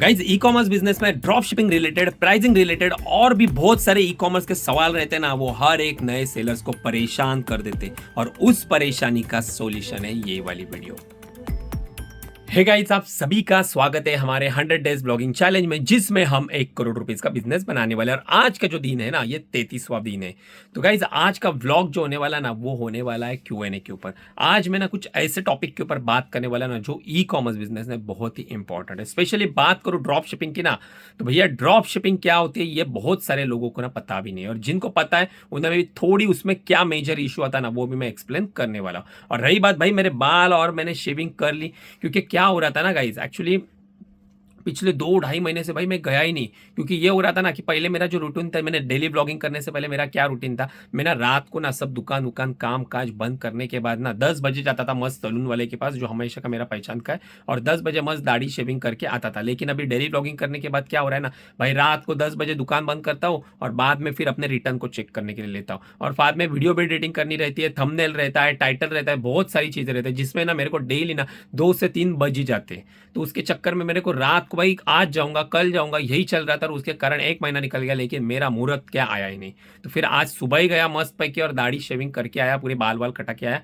Guys e commerce business में drop shipping related, pricing related और भी बहुत सारे ई कॉमर्स के सवाल रहते हैं ना, वो हर एक नए सेलर्स को परेशान कर देते और उस परेशानी का सॉल्यूशन है ये वाली वीडियो। हे गाइस, आप सभी का स्वागत है हमारे 100 डेज ब्लॉगिंग चैलेंज में, जिसमें हम 1 करोड़ रुपीस का बिजनेस बनाने वाले हैं। और आज का जो दिन है ना, ये 33वां दिन है। तो गाइस, आज का व्लॉग जो होने वाला ना, वो होने वाला है Q&A के ऊपर। आज मैं ना कुछ ऐसे टॉपिक के ऊपर बात करने वाला ना, जो ई कॉमर्स बिजनेस में बहुत ही इंपॉर्टेंट है। स्पेशली बात करूँ ड्रॉप शिपिंग की ना, तो भैया ड्रॉप शिपिंग क्या होती है ये बहुत सारे लोगों को ना पता भी नहीं है, और जिनको पता है उन्हें भी थोड़ी उसमें क्या मेजर इशू आता है ना, वो भी मैं एक्सप्लेन करने वाला हूँ। और रही बात भाई मेरे बाल, और मैंने शेविंग कर ली, क्योंकि क्या हो रहा था ना गाइज, एक्चुअली पिछले 2-2.5 महीने से भाई मैं गया ही नहीं। क्योंकि ये हो रहा था ना कि पहले मेरा जो रूटीन था, मैंने डेली ब्लॉगिंग करने से पहले मेरा क्या रूटीन था, मैं ना रात को ना सब दुकान उकान काम काज बंद करने के बाद ना 10 बजे जाता था मस्त सलून वाले के पास, जो हमेशा का मेरा पहचान का है, और 10 बजे मस्त दाढ़ी शेविंग करके आता था। लेकिन अभी डेली ब्लॉगिंग करने के बाद क्या हो रहा है ना भाई, रात को 10 बजे दुकान बंद करता हूँ और बाद में फिर अपने रिटर्न को चेक करने के लिए लेता हूँ, और बाद में वीडियो भी एडिटिंग करनी रहती है, थंबनेल रहता है, टाइटल रहता है, बहुत सारी चीजें रहती है, जिसमें ना मेरे को डेली ना 2 से 3 बज ही जाते हैं। तो उसके चक्कर में मेरे को रात को भाई आज जाऊंगा कल जाऊंगा यही चल रहा था, और उसके कारण 1 महीना निकल गया, लेकिन मेरा मुहूर्त क्या आया ही नहीं। तो फिर आज सुबह ही गया मस्त पैकी और दाढ़ी शेविंग करके आया, पूरे बाल वाल कटा के आया।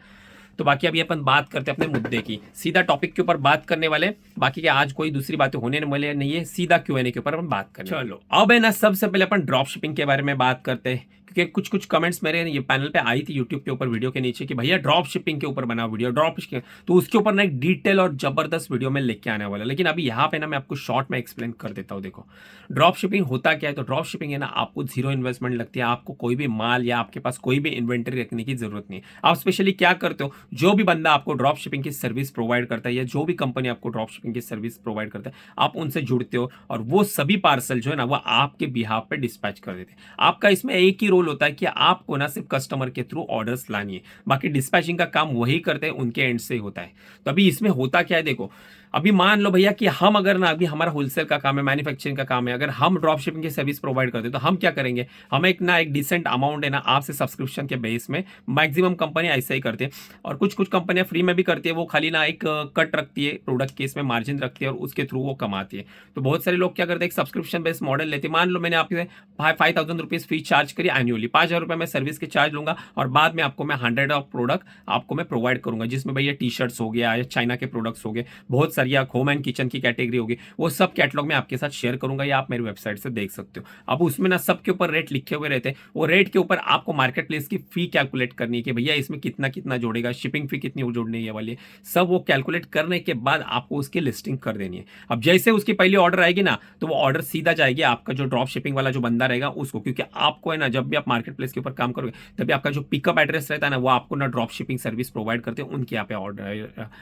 तो बाकी अभी अपन बात करते हैं अपने मुद्दे की, सीधा टॉपिक के ऊपर बात करने वाले। बाकी क्या आज कोई दूसरी बातें होने वाली नहीं है, सीधा Q&A के ऊपर अपन बात करें। चलो अब है ना, सबसे पहले अपन ड्रॉप शिपिंग के बारे में बात करते हैं, क्योंकि कुछ कुछ कमेंट्स मेरे ये पैनल पे आई थी यूट्यूब के ऊपर वीडियो के नीचे कि भैया ड्रॉप शिपिंग के ऊपर बना वीडियो, ड्रॉप शिपिंग, तो उसके ऊपर ना एक डिटेल और जबरदस्त वीडियो में लेके आने वाला। लेकिन अभी यहाँ पे ना मैं आपको शॉर्ट में एक्सप्लेन कर देता हूँ। देखो ड्रॉप शिपिंग होता क्या है, तो ड्रॉप शिपिंग है ना, आपको जीरो इन्वेस्टमेंट लगती है, आपको कोई भी माल या आपके पास कोई भी इन्वेंटरी रखने की जरूरत नहीं है। आप स्पेशली क्या करते हो, जो भी बंदा आपको ड्रॉप शिपिंग की सर्विस प्रोवाइड करता है, या जो भी कंपनी आपको ड्रॉप शिपिंग की सर्विस प्रोवाइड करता है, आप उनसे जुड़ते हो और वो सभी पार्सल जो है ना, वो आपके बिहाफ पे डिस्पैच कर देते हैं। आपका इसमें एक ही रोल होता है कि आपको ना सिर्फ कस्टमर के थ्रू ऑर्डर्स लानी है, बाकी डिस्पैचिंग का काम वही करते हैं, उनके एंड से ही होता है। तो अभी इसमें होता क्या है, देखो अभी मान लो भैया कि हम अगर ना, अभी हमारा होलसेल का काम है, मैन्युफैक्चरिंग का काम है, अगर हम ड्रॉप शिपिंग की सर्विस प्रोवाइड करते हैं, तो हम क्या करेंगे, हम एक डिसेंट अमाउंट है ना आपसे सब्सक्रिप्शन के बेस में, मैक्सिमम कंपनी ऐसा ही करते हैं, और कुछ कुछ कंपनियां फ्री में भी करती है, वो खाली ना एक कट रखती है प्रोडक्ट के, इसमें मार्जिन रखती है और उसके थ्रू वो कमाती है। तो बहुत सारे लोग क्या करते हैं, एक सब्सक्रिप्शन बेस्ड मॉडल लेते हैं। मान लो मैंने आपसे 5,000 रुपीज फी चार्ज करी एनुअली, 5,000 रुपये मैं सर्विस के चार्ज लूंगा, और बाद में आपको मैं 100 ऑफ प्रोडक्ट आपको मैं प्रोवाइड करूंगा, जिसमें भैया टी शर्ट्स हो गया या चाइना के प्रोडक्ट्स हो गए, बहुत सारी होम एंड किचन की कैटेगरी होगी, वो सब कैटलॉग में आपके साथ शेयर करूंगा, या आप मेरी वेबसाइट से देख सकते हो। अब उसमें ना सबके ऊपर रेट लिखे हुए रहते हैं, वो रेट के ऊपर आपको मार्केट प्लेस की फी कैलकुलेट करनी है कि भैया इसमें कितना कितना जोड़ेगा, शिपिंग फी कितनी जोड़नी है वाली, सब वो कैलकुलेट करने के बाद आपको उसकी लिस्टिंग कर देनी है। अब जैसे उसकी पहली ऑर्डर आएगी ना, तो वो ऑर्डर सीधा जाएगी आपका जो ड्रॉप शिपिंग वाला जो बंदा रहेगा उसको, क्योंकि आपको है ना, जब भी आप मार्केट प्लेस के ऊपर काम करोगे, तभी आपका जो पिकअप एड्रेस रहता है ना, वो आपको ना ड्रॉप शिपिंग सर्विस प्रोवाइड करते हैं, उनके यहाँ पे ऑर्डर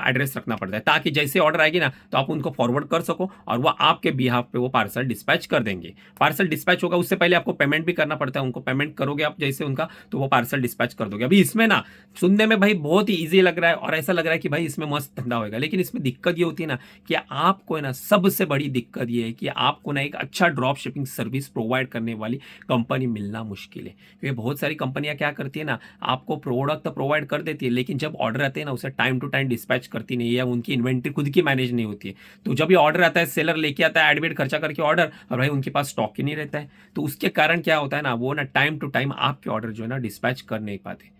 एड्रेस रखना पड़ता है, ताकि जैसे ऑर्डर आएगी ना, तो आप उनको फॉरवर्ड कर सको और वो आपके बिहाफ पे वो पार्सल डिस्पैच कर देंगे। पार्सल डिस्पैच होगा, उससे पहले आपको पेमेंट भी करना पड़ता है, उनको पेमेंट करोगे आप जैसे उनका, तो वो पार्सल डिस्पैच कर दोगे। अभी इसमें ना सुनने में भाई बहुत ही ईजी लग रहा है, और ऐसा लग रहा है कि भाई इसमें मस्त धंधा होगा, लेकिन इसमें दिक्कत ये होती है ना कि आपको है ना, सबसे बड़ी दिक्कत ये है कि आपको ना एक अच्छा ड्रॉप शिपिंग सर्विस प्रोवाइड करने वाली कंपनी मिलना मुश्किल है। क्योंकि बहुत सारी कंपनियां क्या करती है ना, आपको प्रोडक्ट तो प्रोवाइड कर देती है, लेकिन जब ऑर्डर आते हैं ना, उसे टाइम टू टाइम डिस्पैच करती नहीं है, या उनकी इन्वेंट्री खुद की मैनेज नहीं होती है। तो जब ये ऑर्डर आता है, सेलर लेके आता है एडमिट खर्चा करके ऑर्डर, और भाई उनके पास स्टॉक ही नहीं रहता है, तो उसके कारण क्या होता है ना, वो ना टाइम टू टाइम आपके ऑर्डर जो है ना डिस्पैच कर नहीं पाते।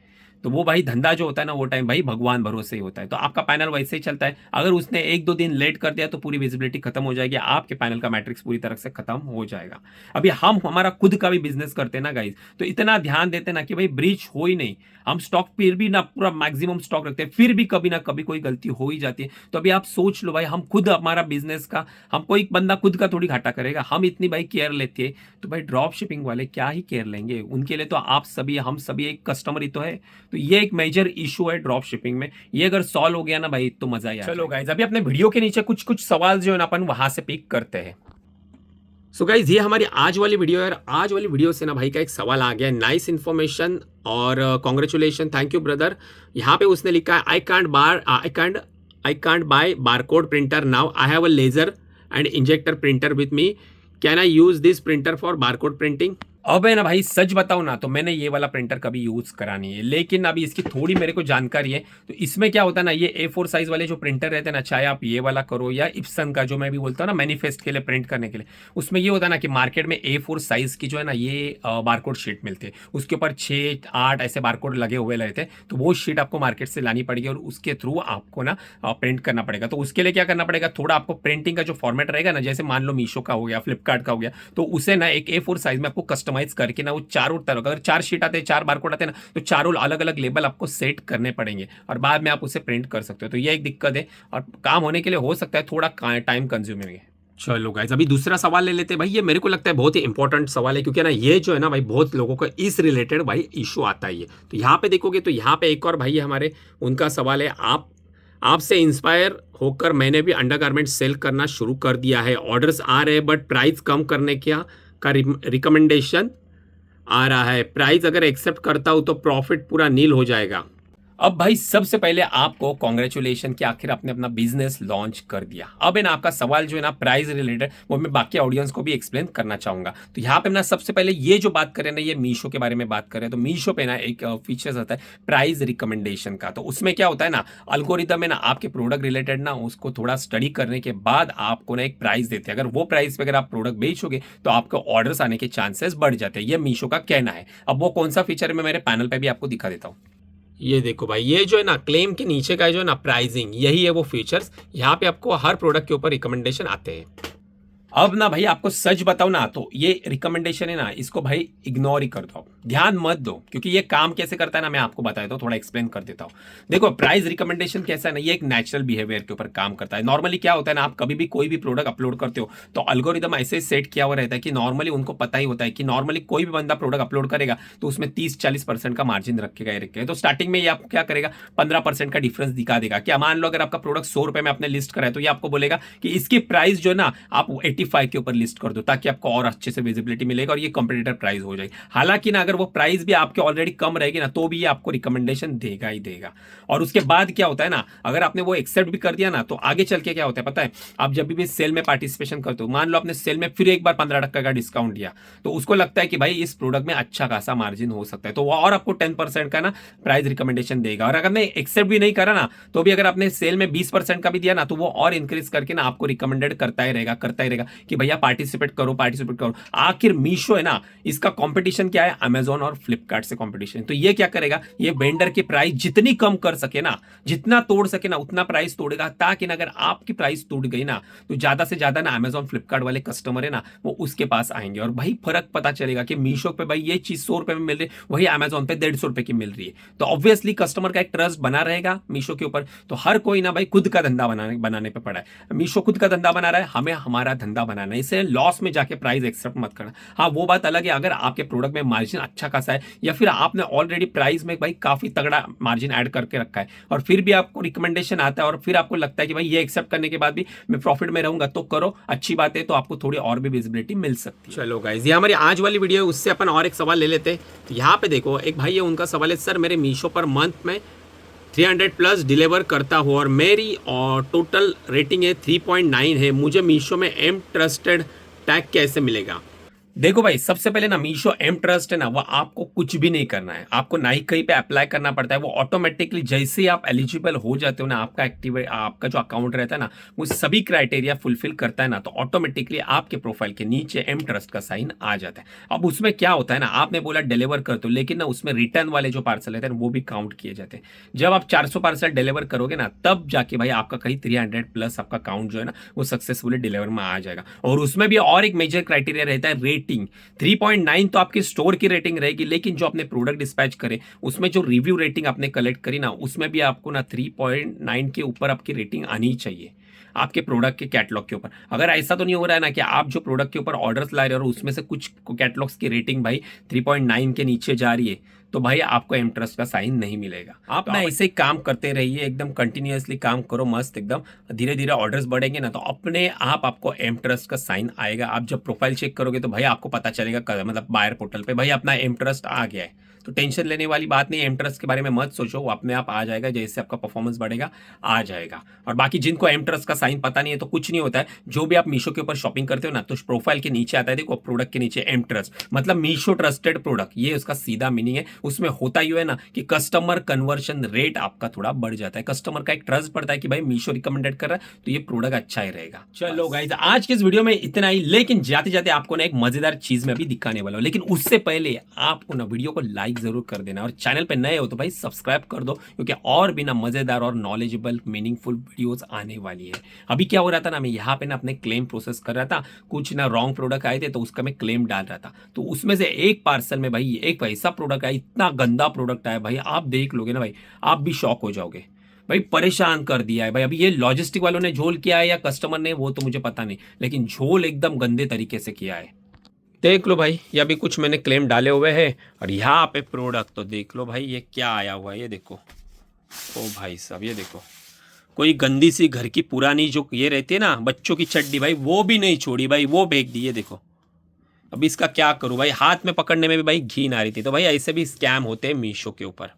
तो वो भाई धंधा जो होता है ना, वो टाइम भाई भगवान भरोसे ही होता है। तो आपका पैनल वैसे ही चलता है, अगर उसने 1-2 दिन लेट कर दिया तो पूरी विजिबिलिटी खत्म हो जाएगी, आपके पैनल का मैट्रिक्स पूरी तरह से खत्म हो जाएगा। अभी हम हमारा खुद का भी बिजनेस करते हैं ना गाइज, तो इतना ध्यान देते हैं ना कि भाई ब्रीच हो ही नहीं, हम स्टॉक फिर भी ना पूरा मैक्सिमम स्टॉक रखते हैं, फिर भी कभी ना कभी कोई गलती हो ही जाती है। तो अभी आप सोच लो भाई, हम खुद हमारा बिजनेस का, हम कोई बंदा खुद का थोड़ी घाटा करेगा, हम इतनी भाई केयर लेते हैं, तो भाई ड्रॉप शिपिंग वाले क्या ही केयर लेंगे, उनके लिए तो आप सभी हम सभी एक कस्टमर ही तो है। तो ये एक मेजर इशू है ड्रॉप शिपिंग में, ये अगर सॉल्व हो गया ना भाई, तो मजा ही आ। चलो गाइज, अभी अपने वीडियो के नीचे कुछ कुछ सवाल जो है ना, अपन वहां से पिक करते हैं। सो गाइज, ये हमारी आज वाली वीडियो है, आज वाली वीडियो से ना भाई का एक सवाल आ गया, नाइस इन्फॉर्मेशन और कॉन्ग्रेचुलेशन, थैंक यू ब्रदर। यहाँ पे उसने लिखा है, I can't buy barcode printer now, I have a laser and injector printer with me, can I use this printer for barcode printing. अब है ना भाई, सच बताऊं ना तो मैंने ये वाला प्रिंटर कभी यूज करा नहीं है, लेकिन अभी इसकी थोड़ी मेरे को जानकारी है। तो इसमें क्या होता है ना, ये A4 साइज वाले जो प्रिंटर रहते हैं ना, चाहे आप ये वाला करो या इप्सन का जो मैं भी बोलता हूँ ना मैनिफेस्ट के लिए प्रिंट करने के लिए, उसमें ये होता है ना कि मार्केट में A4 साइज की जो है ना ये बारकोड शीट मिलती है, उसके ऊपर 6 8 ऐसे बारकोड लगे हुए रहते हैं। तो वो शीट आपको मार्केट से लानी पड़ेगी और उसके थ्रू आपको ना प्रिंट करना पड़ेगा। तो उसके लिए क्या करना पड़ेगा, थोड़ा आपको प्रिंटिंग का जो फॉर्मेट रहेगा ना, जैसे मान लो मीशो का हो गया, फ्लिपकार्ट का हो गया, तो उसे ना एक A4 साइज में आपको कस्टमाइज करके ना वो चारों तरफ, अगर 4 शीट आते हैं, 4 बारकोड आते हैं ना, तो चारों अलग अलग लेबल आपको सेट करने पड़ेंगे और बाद में आप उसे प्रिंट कर सकते हो। तो ये एक दिक्कत है और काम होने के लिए हो सकता है थोड़ा टाइम कंज्यूमिंग है। चलो गाइस, अभी दूसरा सवाल ले लेते हैं भाई। ये मेरे को लगता है बहुत ही इंपॉर्टेंट सवाल है, क्योंकि ना ये जो है ना भाई बहुत लोगों को इस रिलेटेड भाई इशू आता ही है। तो यहाँ पे देखोगे तो यहाँ पे एक और भाई हमारे उनका सवाल है, आपसे इंस्पायर होकर मैंने भी अंडरगारमेंट सेल करना शुरू कर दिया है, ऑर्डर्स आ रहे हैं बट प्राइस कम करने का रिकमेंडेशन आ रहा है, प्राइस अगर एक्सेप्ट करता हूं तो प्रॉफिट पूरा नील हो जाएगा। अब भाई सबसे पहले आपको कॉन्ग्रेचुलेशन कि आखिर आपने अपना बिजनेस लॉन्च कर दिया। अब है ना आपका सवाल जो है ना प्राइस रिलेटेड, वो मैं बाकी ऑडियंस को भी एक्सप्लेन करना चाहूंगा। तो यहाँ पे ना सबसे पहले ये जो बात करें ना, ये मीशो के बारे में बात करें तो मीशो पे ना एक फीचर्स आता है प्राइस रिकमेंडेशन का। तो उसमें क्या होता है ना, अल्गोरिदम है ना आपके प्रोडक्ट रिलेटेड ना उसको थोड़ा स्टडी करने के बाद आपको ना एक प्राइस देते हैं। अगर वो प्राइस पे अगर आप प्रोडक्ट बेचोगे तो आपको ऑर्डर्स आने के चांसेस बढ़ जाते हैं। ये मीशो का कहना है। अब वो कौन सा फीचर है मैं मेरे पैनल पे भी आपको दिखा देता हूँ। ये देखो भाई, ये जो है ना क्लेम के नीचे का जो है ना प्राइसिंग, यही है वो फीचर्स। यहाँ पे आपको हर प्रोडक्ट के ऊपर रिकमेंडेशन आते हैं। अब ना भाई आपको सच बताओ ना तो ये रिकमेंडेशन है ना, इसको भाई इग्नोर ही कर दो, ध्यान मत दो, क्योंकि ये काम कैसे करता है ना मैं आपको बता देता हूँ, थोड़ा एक्सप्लेन कर देता हूँ। देखो प्राइस रिकमेंडेशन कैसा है ना, ये एक नेचुरल बिहेवियर के ऊपर काम करता है। नॉर्मली क्या होता है ना, आप कभी भी कोई भी प्रोडक्ट अपलोड करते हो तो अल्गोरिदम ऐसे सेट किया हुआ रहता है कि नॉर्मली उनको पता ही होता है कि नॉर्मली कोई भी बंदा प्रोडक्ट अपलोड करेगा तो उसमें 30-40% का मार्जिन रखेगा ही रखेगा। तो स्टार्टिंग में ये आपको क्या करेगा, 15% का डिफरेंस दिखा देगा। क्या मान लो अगर आपका प्रोडक्ट 100 रुपए में आपने लिस्ट करा है तो ये आपको बोलेगा कि इसकी प्राइस जो है ना आप 85 के ऊपर लिस्ट कर दो, ताकि आपको और अच्छे से विजिबिलिटी मिलेगा और ये कंपटीटर प्राइस हो जाएगी। हालांकि ना अगर वो प्राइस भी आपके ऑलरेडी कम रहेगी ना तो भी ये आपको रिकमेंडेशन देगा ही देगा। और उसके बाद क्या होता है ना, अगर आपने वो एक्सेप्ट भी कर दिया ना तो आगे चल के क्या होता है पता है, आप जब भी सेल में पार्टिसिपेशन करते हो, मान लो आपने सेल में फिर एक बार 15% का डिस्काउंट दिया, तो उसको लगता है कि भाई इस प्रोडक्ट में अच्छा खासा मार्जिन हो सकता है, तो वो और आपको 10% का ना प्राइस रिकमेंडेशन देगा। और अगर आपने एक्सेप्ट भी नहीं करा ना तो भी अगर आपने सेल में 20% का भी दिया ना तो वो और इंक्रीज करके ना आपको रिकमेंडेड करता ही रहेगा कि भैया पार्टिसिपेट करो पार्टिसिपेट करो। आखिर मीशो है ना, इसका कंपटीशन क्या है, अमेजोन और फ्लिपकार्ट से कंपटीशन। तो ये क्या करेगा, ये वेंडर की प्राइस जितनी कम कर सके ना, जितना तोड़ सके ना उतना प्राइस तोड़ेगा, ताकि ना अगर आपकी प्राइस टूट गई ना तो ज्यादा से ज्यादा ना अमेजोन फ्लिपकार्ट वाले कस्टमर है ना वो उसके पास आएंगे और भाई फर्क पता चलेगा कि मीशो पे भाई ये चीज 100 रुपए में मिल रही है, वही अमेजोन पे 150 रुपए की मिल रही है। तो ऑब्वियसली कस्टमर का एक ट्रस्ट बना रहेगा मीशो के ऊपर। तो हर कोई ना भाई खुद का धंधा बनाने पे पड़ा है। मीशो खुद का धंधा बना रहा है, हमें हमारा धंधा बनाना है, इसे लॉस में जाके प्राइस एक्सेप्ट मत करना। हाँ वो बात अलग है अगर आपके प्रोडक्ट में मार्जिन अच्छा खासा है या फिर आपने ऑलरेडी प्राइस में भाई काफी तगड़ा मार्जिन ऐड करके रखा है और फिर भी आपको रिकमेंडेशन आता है और फिर आपको लगता है कि भाई ये एक्सेप्ट करने के बाद भी मैं प्रॉफिट में रहूंगा, तो करो, अच्छी बात है, तो आपको थोड़ी और भी विजिबिलिटी मिल सकती है। चलो गाइस, ये हमारी आज वाली वीडियो है, उससे अपन और एक सवाल ले लेते हैं। तो यहाँ पे देखो एक भाई है, उनका सवाल है, सर मेरे मीशो पर मंथ में 300 प्लस डिलीवर करता हूँ और मेरी और टोटल रेटिंग है 3.9 है, मुझे मीशो में एम ट्रस्टेड टैग कैसे मिलेगा। देखो भाई सबसे पहले ना मीशो एम ट्रस्ट है ना, वो आपको कुछ भी नहीं करना है, आपको ना ही कहीं पे अप्लाई करना पड़ता है। वो ऑटोमेटिकली जैसे ही आप एलिजिबल हो जाते हो ना, आपका एक्टिव आपका जो अकाउंट रहता है ना वो सभी क्राइटेरिया फुलफिल करता है ना, तो ऑटोमेटिकली आपके प्रोफाइल के नीचे एम ट्रस्ट का साइन आ जाता है। अब उसमें क्या होता है ना, आपने बोला डिलीवर कर दो, लेकिन ना उसमें रिटर्न वाले जो पार्सल रहते हैं वो भी काउंट किए जाते हैं। जब आप 400 पार्सल डिलीवर करोगे ना तब जाके भाई आपका कहीं 300 प्लस आपका काउंट जो है ना वो सक्सेसफुली डिलीवर में आ जाएगा। और उसमें भी और एक मेजर क्राइटेरिया रहता है रेटिंग। 3.9 तो आपकी स्टोर की रेटिंग रहेगी, लेकिन जो आपने प्रोडक्ट डिस्पैच करे उसमें जो रिव्यू रेटिंग आपने कलेक्ट करी ना उसमें भी आपको ना 3.9 के ऊपर आपकी रेटिंग आनी चाहिए आपके प्रोडक्ट के कैटलॉग के ऊपर। अगर ऐसा तो नहीं हो रहा है ना कि आप जो प्रोडक्ट के ऊपर ऑर्डर्स ला रहे हो और उसमें से कुछ कैटलॉग्स की रेटिंग भाई 3.9 के नीचे जा रही है, तो भाई आपको एम ट्रस्ट का साइन नहीं मिलेगा। आप ना ऐसे ही काम करते रहिए, एकदम कंटिन्यूअसली काम करो मस्त एकदम, धीरे धीरे ऑर्डर्स बढ़ेंगे ना तो अपने आप आपको एम ट्रस्ट का साइन आएगा। आप जब प्रोफाइल चेक करोगे तो भाई आपको पता चलेगा, मतलब बायर पोर्टल पे भाई अपना एम ट्रस्ट आ गया है। तो टेंशन लेने वाली बात नहीं, एम ट्रस्ट के बारे में मत सोचो, वो अपने आप आ जाएगा, जैसे आपका परफॉर्मेंस बढ़ेगा आ जाएगा। और बाकी जिनको एम ट्रस्ट का साइन पता नहीं है तो कुछ नहीं होता है, जो भी आप मीशो के ऊपर शॉपिंग करते हो ना तो प्रोफाइल के नीचे आता है, देखो प्रोडक्ट के नीचे एम ट्रस्ट, मतलब मीशो ट्रस्टेड प्रोडक्ट, ये उसका सीधा मीनिंग है। उसमें होता ही है ना कि कस्टमर कन्वर्शन रेट आपका थोड़ा बढ़ जाता है, कस्टमर का एक ट्रस्ट बढ़ता है कि भाई मीशो रिकमेंडेड कर रहा है तो ये प्रोडक्ट अच्छा ही रहेगा। चलो गाइस, आज के इस वीडियो में इतना ही, लेकिन जाते जाते आपको ना एक मजेदार चीज में अभी दिखाने वाला हूं, लेकिन उससे पहले आपको ना वीडियो को लाइक जरूर कर देना, और चैनल पे नए हो तो भाई सब्सक्राइब कर दो, क्योंकि और भी ना मजेदार और नॉलेजेबल मीनिंगफुल वीडियोस आने वाली है। अभी क्या हो रहा था ना, मैं यहाँ पे ना अपने क्लेम प्रोसेस कर रहा था, कुछ ना रॉन्ग प्रोडक्ट आए थे तो उसका मैं क्लेम डाल रहा था, तो उसमें से एक पार्सल में भाई एक ऐसा प्रोडक्ट आया, इतना गंदा प्रोडक्ट आया भाई, आप देख लोगे ना भाई आप भी शॉक हो जाओगे। भाई परेशान कर दिया है भाई। अभी ये लॉजिस्टिक वालों ने झोल किया है या कस्टमर ने, वो तो मुझे पता नहीं, लेकिन झोल एकदम गंदे तरीके से किया है। देख लो भाई, ये अभी कुछ मैंने क्लेम डाले हुए हैं, और यहाँ पे प्रोडक्ट तो देख लो भाई, ये क्या आया हुआ है, ये देखो। ओ भाई साहब ये देखो, कोई गंदी सी घर की पुरानी जो ये रहती है ना बच्चों की चड्डी, भाई वो भी नहीं छोड़ी भाई, वो फेंक दी, ये देखो। अब इसका क्या करूं भाई, हाथ में पकड़ने में भी भाई घिन आ रही थी। तो भाई ऐसे भी स्कैम होते हैं मीशो के ऊपर।